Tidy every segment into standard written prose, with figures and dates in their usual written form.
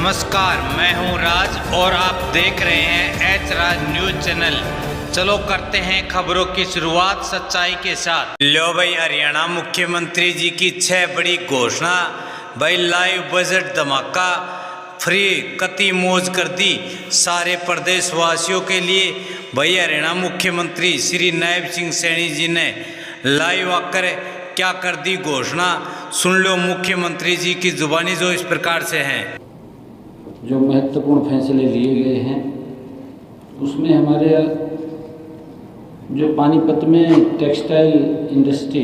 नमस्कार, मैं हूं राज और आप देख रहे हैं एच राज न्यूज चैनल। चलो करते हैं खबरों की शुरुआत सच्चाई के साथ। लो भाई, हरियाणा मुख्यमंत्री जी की 6 बड़ी घोषणा। भाई लाइव बजट धमाका, फ्री कती मौज कर दी सारे प्रदेशवासियों के लिए। भाई हरियाणा मुख्यमंत्री श्री नायब सिंह सैनी जी ने लाइव आकर क्या कर दी घोषणा। सुन लो मुख्यमंत्री जी की जुबानी जो इस प्रकार से हैं। जो महत्वपूर्ण फैसले लिए गए हैं उसमें हमारे जो पानीपत में टेक्सटाइल इंडस्ट्री,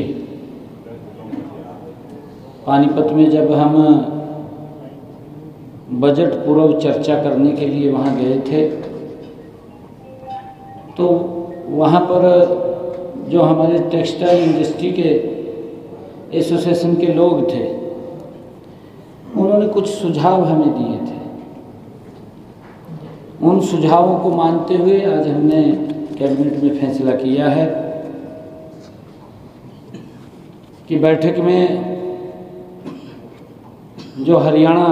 पानीपत में जब हम बजट पूर्व चर्चा करने के लिए वहाँ गए थे तो वहाँ पर जो हमारे टेक्सटाइल इंडस्ट्री के एसोसिएशन के लोग थे उन्होंने कुछ सुझाव हमें दिए थे। उन सुझावों को मानते हुए आज हमने कैबिनेट में फैसला किया है कि बैठक में जो हरियाणा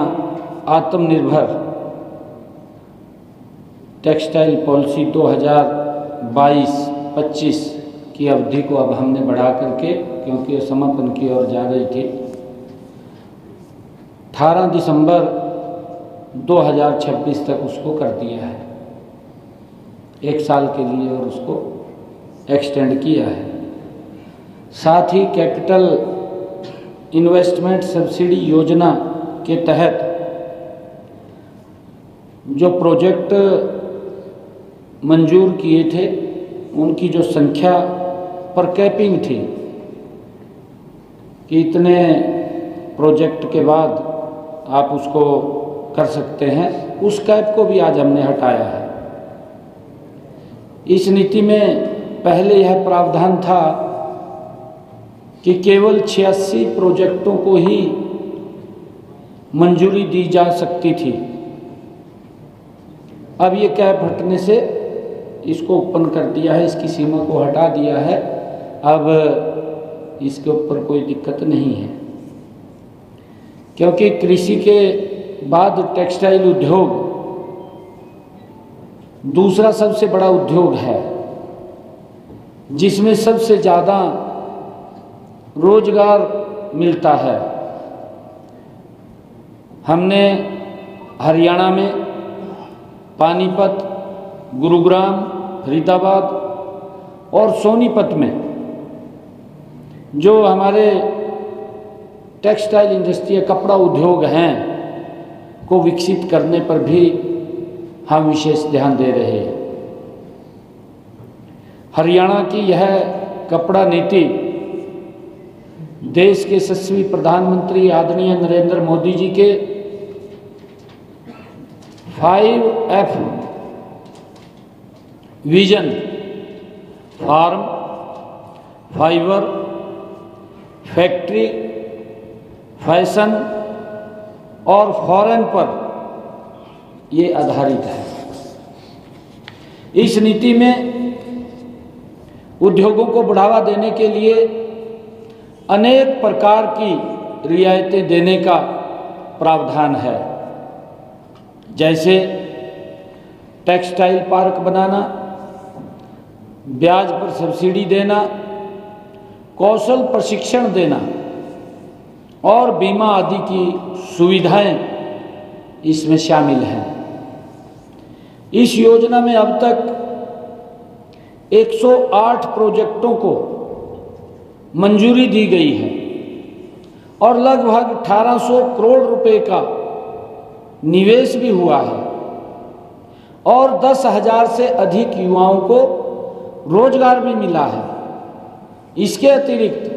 आत्मनिर्भर टेक्सटाइल पॉलिसी 2022-25 की अवधि को अब हमने बढ़ा करके, क्योंकि समापन की ओर जा रही थी, 18 दिसंबर 2026 तक उसको कर दिया है, 1 साल के लिए, और उसको एक्सटेंड किया है। साथ ही कैपिटल इन्वेस्टमेंट सब्सिडी योजना के तहत जो प्रोजेक्ट मंजूर किए थे उनकी जो संख्या पर कैपिंग थी कि इतने प्रोजेक्ट के बाद आप उसको कर सकते हैं, उस कैप को भी आज हमने हटाया है। इस नीति में पहले यह प्रावधान था कि केवल 86 प्रोजेक्टों को ही मंजूरी दी जा सकती थी। अब ये कैप हटने से इसको ओपन कर दिया है, इसकी सीमा को हटा दिया है। अब इसके ऊपर कोई दिक्कत नहीं है, क्योंकि कृषि के बाद टेक्सटाइल उद्योग दूसरा सबसे बड़ा उद्योग है जिसमें सबसे ज़्यादा रोजगार मिलता है। हमने हरियाणा में पानीपत, गुरुग्राम, फरीदाबाद और सोनीपत में जो हमारे टेक्सटाइल इंडस्ट्री, कपड़ा उद्योग हैं, को विकसित करने पर भी हम विशेष ध्यान दे रहे हैं। हरियाणा की यह कपड़ा नीति देश के यशस्वी प्रधानमंत्री आदरणीय नरेंद्र मोदी जी के 5F vision, farm, fibre, factory, fashion और फॉरेन पर ये आधारित है। इस नीति में उद्योगों को बढ़ावा देने के लिए अनेक प्रकार की रियायतें देने का प्रावधान है, जैसे टेक्सटाइल पार्क बनाना, ब्याज पर सब्सिडी देना, कौशल प्रशिक्षण देना और बीमा आदि की सुविधाएं इसमें शामिल हैं। इस योजना में अब तक 108 प्रोजेक्टों को मंजूरी दी गई है और लगभग 1800 करोड़ रुपए का निवेश भी हुआ है और 10,000 से अधिक युवाओं को रोजगार भी मिला है। इसके अतिरिक्त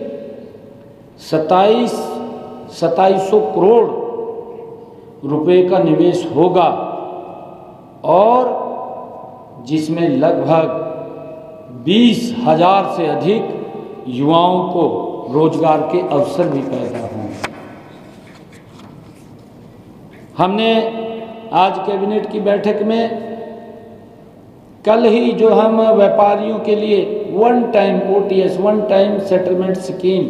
2700 करोड़ रुपए का निवेश होगा और जिसमें लगभग 20,000 से अधिक युवाओं को रोजगार के अवसर भी पैदा होंगे। हमने आज कैबिनेट की बैठक में कल ही जो हम व्यापारियों के लिए one time OTS, one time settlement scheme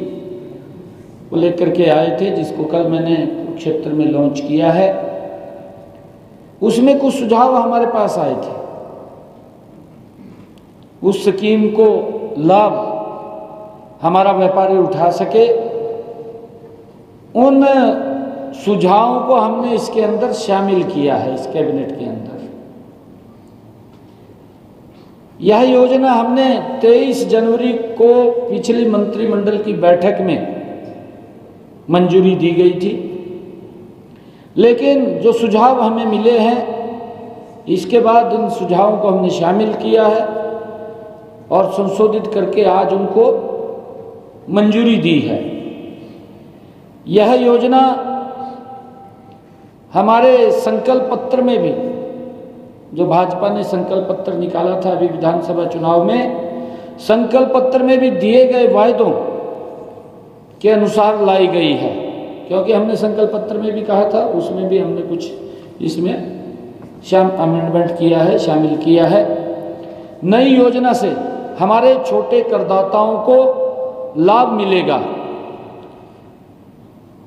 को लेकर के आए थे, जिसको कल मैंने कुरुक्षेत्र में लॉन्च किया है, उसमें कुछ सुझाव हमारे पास आए थे। उस स्कीम को लाभ हमारा व्यापारी उठा सके, उन सुझावों को हमने इसके अंदर शामिल किया है। इस कैबिनेट के अंदर यह योजना हमने 23 जनवरी को पिछली मंत्रिमंडल की बैठक में मंजूरी दी गई थी, लेकिन जो सुझाव हमें मिले हैं इसके बाद इन सुझावों को हमने शामिल किया है और संशोधित करके आज उनको मंजूरी दी है। यह योजना हमारे संकल्प पत्र में भी, जो भाजपा ने संकल्प पत्र निकाला था अभी विधानसभा चुनाव में, संकल्प पत्र में भी दिए गए वायदों के अनुसार लाई गई है। क्योंकि हमने संकल्प पत्र में भी कहा था, उसमें भी हमने कुछ इसमें अमेंडमेंट किया है, शामिल किया है। नई योजना से हमारे छोटे करदाताओं को लाभ मिलेगा।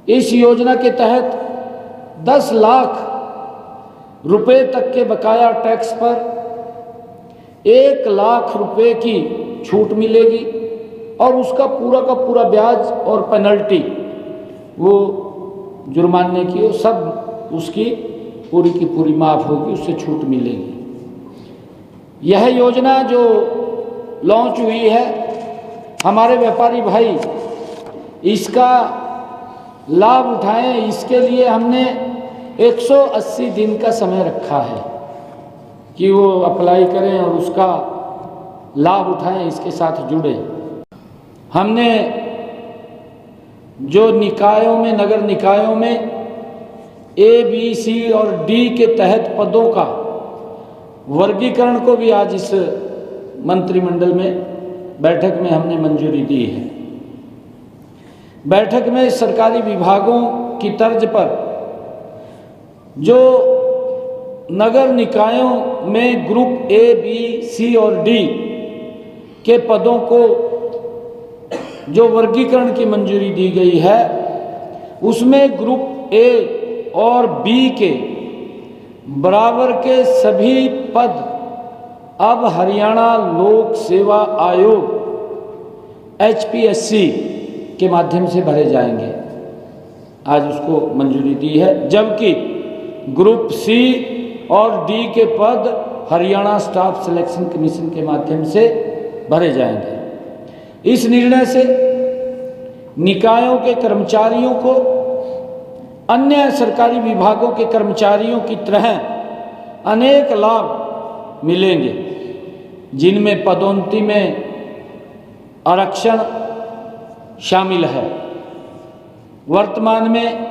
इस योजना के तहत 10 लाख रुपए तक के बकाया टैक्स पर 1 लाख रुपए की छूट मिलेगी और उसका पूरा का पूरा ब्याज और पेनल्टी, वो जुर्माने की, वो सब उसकी पूरी की पूरी माफ़ होगी, उससे छूट मिलेगी। यह योजना जो लॉन्च हुई है, हमारे व्यापारी भाई इसका लाभ उठाएं, इसके लिए हमने 180 दिन का समय रखा है कि वो अप्लाई करें और उसका लाभ उठाएं, इसके साथ जुड़े। हमने जो निकायों में, नगर निकायों में A, B, C और D के तहत पदों का वर्गीकरण को भी आज इस मंत्रिमंडल में बैठक में हमने मंजूरी दी है। बैठक में सरकारी विभागों की तर्ज पर जो नगर निकायों में ग्रुप A, B, C और D के पदों को जो वर्गीकरण की मंजूरी दी गई है, उसमें ग्रुप A और B के बराबर के सभी पद अब हरियाणा लोक सेवा आयोग HPSC के माध्यम से भरे जाएंगे। आज उसको मंजूरी दी है। जबकि ग्रुप C और D के पद हरियाणा स्टाफ सिलेक्शन कमीशन के माध्यम से भरे जाएंगे। इस निर्णय से निकायों के कर्मचारियों को अन्य सरकारी विभागों के कर्मचारियों की तरह अनेक लाभ मिलेंगे, जिनमें पदोन्नति में आरक्षण शामिल है। वर्तमान में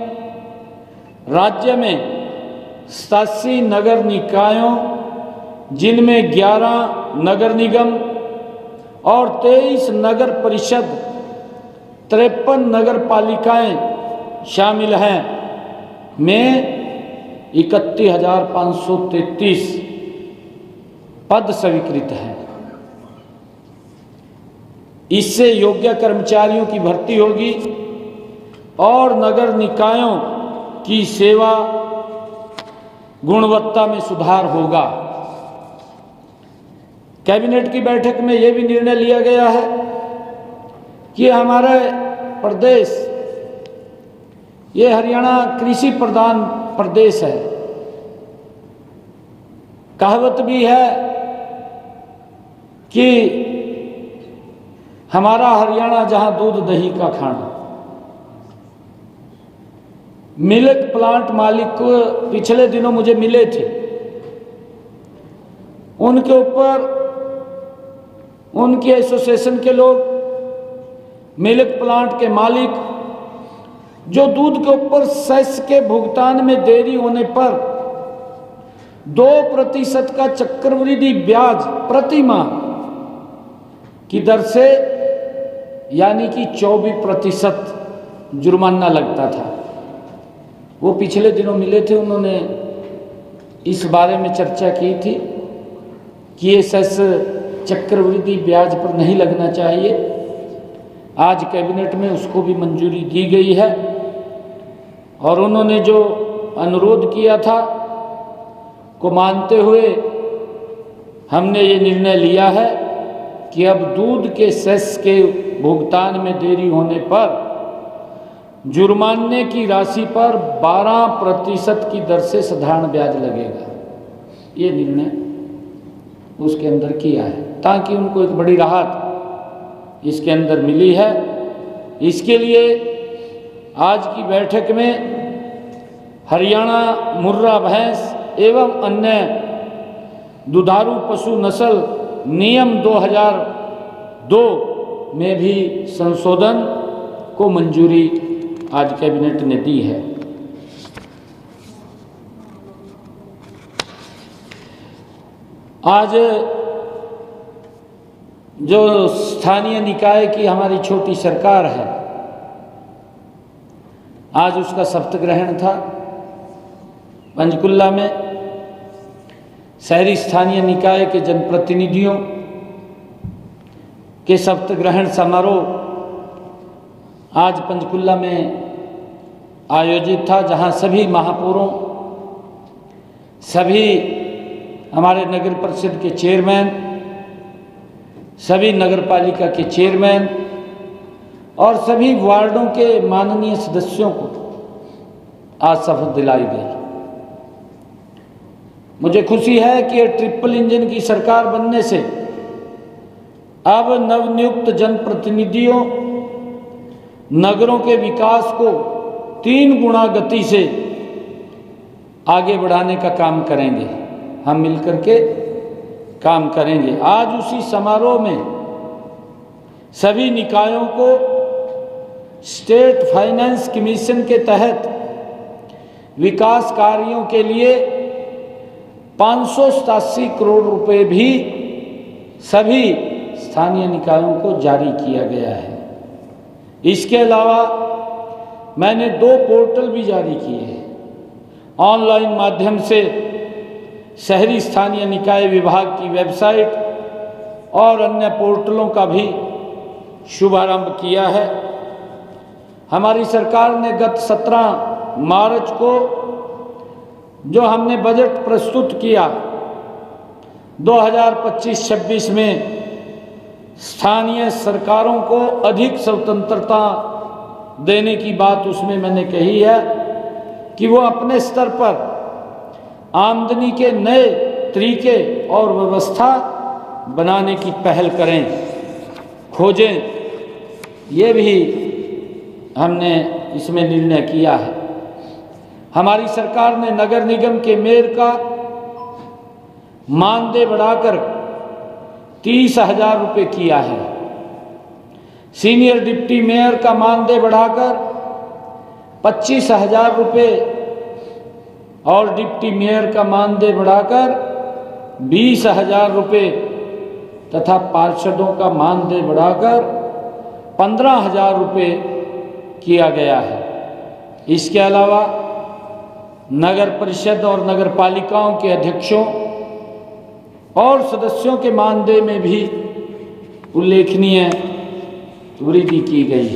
राज्य में 87 नगर निकायों, जिनमें 11 नगर निगम और 23 नगर परिषद, 53 नगर पालिकाएं शामिल हैं, में 31,533 पद स्वीकृत हैं। इससे योग्य कर्मचारियों की भर्ती होगी और नगर निकायों की सेवा गुणवत्ता में सुधार होगा। कैबिनेट की बैठक में यह भी निर्णय लिया गया है कि हमारा प्रदेश, ये हरियाणा कृषि प्रधान प्रदेश है। कहावत भी है कि हमारा हरियाणा जहां दूध दही का खाना। मिल्क प्लांट मालिक को पिछले दिनों मुझे मिले थे, उनके ऊपर उनके एसोसिएशन के लोग, मिल्क प्लांट के मालिक, जो दूध के ऊपर सेस के भुगतान में देरी होने पर 2% का चक्रवृद्धि ब्याज प्रति माह की दर से, यानी कि 24% जुर्माना लगता था, वो पिछले दिनों मिले थे। उन्होंने इस बारे में चर्चा की थी कि ये सेस चक्रवृद्धि ब्याज पर नहीं लगना चाहिए। आज कैबिनेट में उसको भी मंजूरी दी गई है और उन्होंने जो अनुरोध किया था को मानते हुए हमने ये निर्णय लिया है कि अब दूध के सेस के भुगतान में देरी होने पर जुर्माने की राशि पर 12% की दर से साधारण ब्याज लगेगा। ये निर्णय उसके अंदर किया है ताकि उनको एक बड़ी राहत इसके अंदर मिली है। इसके लिए आज की बैठक में हरियाणा मुर्रा भैंस एवं अन्य दुधारू पशु नस्ल नियम 2002 में भी संशोधन को मंजूरी आज कैबिनेट ने दी है। आज जो स्थानीय निकाय की हमारी छोटी सरकार है, आज उसका शपथ ग्रहण था पंचकुला में। शहरी स्थानीय निकाय के जनप्रतिनिधियों के शपथ ग्रहण समारोह आज पंचकुला में आयोजित था, जहां सभी महापौरों, सभी हमारे नगर परिषद के चेयरमैन, सभी नगर पालिका के चेयरमैन और सभी वार्डों के माननीय सदस्यों को आज शपथ दिलाई गई। मुझे खुशी है कि ट्रिपल इंजन की सरकार बनने से अब नवनियुक्त जनप्रतिनिधियों नगरों के विकास को 3 गुना गति से आगे बढ़ाने का काम करेंगे। हम मिलकर के काम करेंगे। आज उसी समारोह में सभी निकायों को स्टेट फाइनेंस कमीशन के तहत विकास कार्यों के लिए 587 करोड़ रुपए भी सभी स्थानीय निकायों को जारी किया गया है। इसके अलावा मैंने 2 पोर्टल भी जारी किए हैं। ऑनलाइन माध्यम से शहरी स्थानीय निकाय विभाग की वेबसाइट और अन्य पोर्टलों का भी शुभारंभ किया है। हमारी सरकार ने गत 17 मार्च को जो हमने बजट प्रस्तुत किया 2025-26 में स्थानीय सरकारों को अधिक स्वतंत्रता देने की बात उसमें मैंने कही है कि वो अपने स्तर पर आमदनी के नए तरीके और व्यवस्था बनाने की पहल करें, खोजें। ये भी हमने इसमें निर्णय किया है। हमारी सरकार ने नगर निगम के मेयर का मानदेय बढ़ाकर 30,000 रुपये किया है। सीनियर डिप्टी मेयर का मानदेय बढ़ाकर 25,000 रुपये और डिप्टी मेयर का मानदेय बढ़ाकर 20,000 रुपये तथा पार्षदों का मानदेय बढ़ाकर 15,000 रुपये किया गया है। इसके अलावा नगर परिषद और नगर पालिकाओं के अध्यक्षों और सदस्यों के मानदेय में भी उल्लेखनीय वृद्धि की गई है।